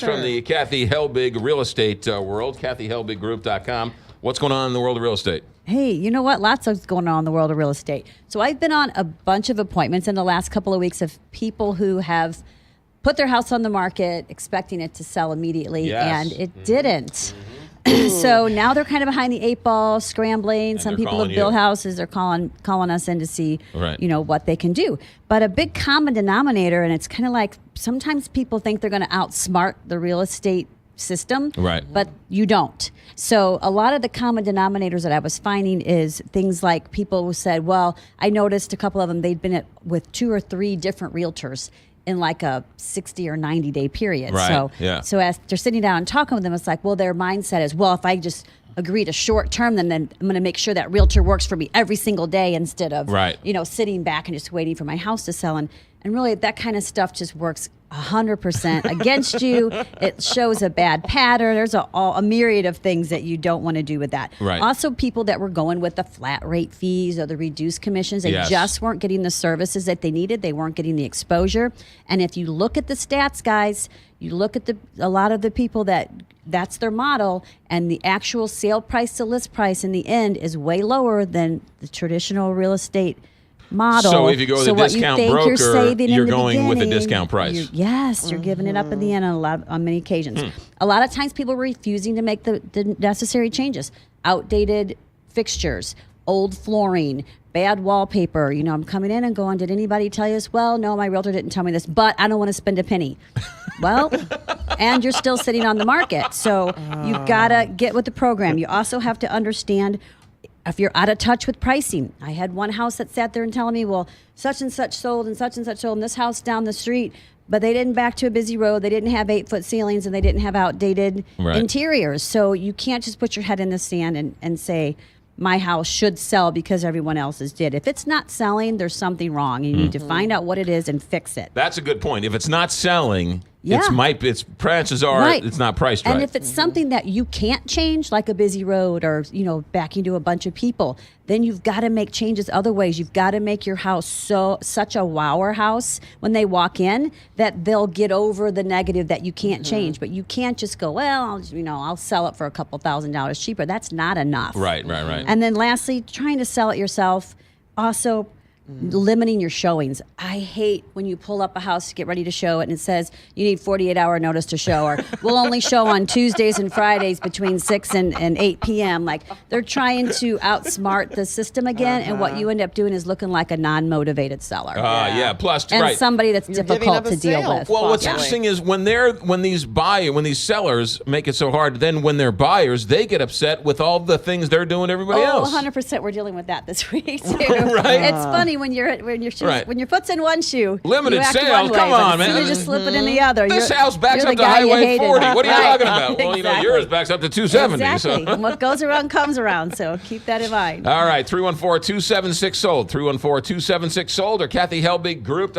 From the Kathy Helbig real estate world, KathyHelbigGroup.com. What's going on in the world of real estate? Hey, you know what? Lots of going on in the world of real estate. So I've been on a bunch of appointments in the last couple of weeks of people who have put their house on the market expecting it to sell immediately, and it didn't. So now they're kind of behind the eight ball, scrambling. And some they're people have calling built you. houses. They're calling us in to see, Right. what they can do. But a big common denominator, and it's kind of like sometimes people think they're going to outsmart the real estate system, Right. but you don't. So a lot of the common denominators that I was finding is things like people who said, well, I noticed a couple of them, they'd been with 2 or 3 different realtors in like a 60 or 90 day period. Right, yeah. So as they're sitting down and talking with them, it's like, well, their mindset is, well, if I just agree to short term, then I'm going to make sure that realtor works for me every single day instead of, Right. sitting back and just waiting for my house to sell. And really that kind of stuff just works 100% against you. It shows a bad pattern. There's a myriad of things that you don't want to do with that. Right. Also, people that were going with the flat rate fees or the reduced commissions, they Yes. just weren't getting the services that they needed. They weren't getting the exposure. And if you look at the stats, guys, you look at a lot of the people that's their model, and the actual sale price to list price in the end is way lower than the traditional real estate model. So if you go with a what discount you think broker, you're saving you're in the going with a beginning, discount price. You're giving it up in the end on many occasions. A lot of times people are refusing to make the necessary changes. Outdated fixtures, old flooring, bad wallpaper. I'm coming in and going, did anybody tell you this? Well, no, my realtor didn't tell me this, but I don't want to spend a penny. Well, and you're still sitting on the market. So you've got to get with the program. You also have to understand if you're out of touch with pricing. I had one house that sat there and telling me, well, such and such sold and such and such sold, and this house down the street, but they didn't back to a busy road. They didn't have 8-foot ceilings, and they didn't have outdated Right. interiors. So you can't just put your head in the sand and say, my house should sell because everyone else's did. If it's not selling, there's something wrong. You need to find out what it is and fix it. That's a good point. If it's not selling, Yeah. its chances are Right. it's not priced right. And if it's something that you can't change, like a busy road or, backing to a bunch of people, then you've got to make changes other ways. You've got to make your house such a wower house when they walk in that they'll get over the negative that you can't change. But you can't just go, well, I'll sell it for a couple $1,000s cheaper. That's not enough. Right. And then lastly, trying to sell it yourself. Also, limiting your showings. I hate when you pull up a house to get ready to show it and it says you need 48-hour notice to show, or we'll only show on Tuesdays and Fridays between 6 and 8 p.m. Like, they're trying to outsmart the system again, and what you end up doing is looking like a non-motivated seller. Yeah. Plus, and right. somebody that's You're difficult giving up to a deal sale. with. Well, what's Possibly. interesting is when these sellers make it so hard, then when they're buyers, they get upset with all the things they're doing to everybody else. 100%. We're dealing with that this week too. Right. It's funny when your Right. when your foot's in one shoe. Limited you act sales, one way, come but on, as man. soon as you slip it in the other. This you're- house backs you're up the to guy you Highway hated. 40. What are you Right. talking about? Well, Exactly. yours backs up to 270. Exactly. So. And what goes around comes around. So keep that in mind. All right, 314-276-SOLD, 314-276-SOLD, or Kathy Helbig Group.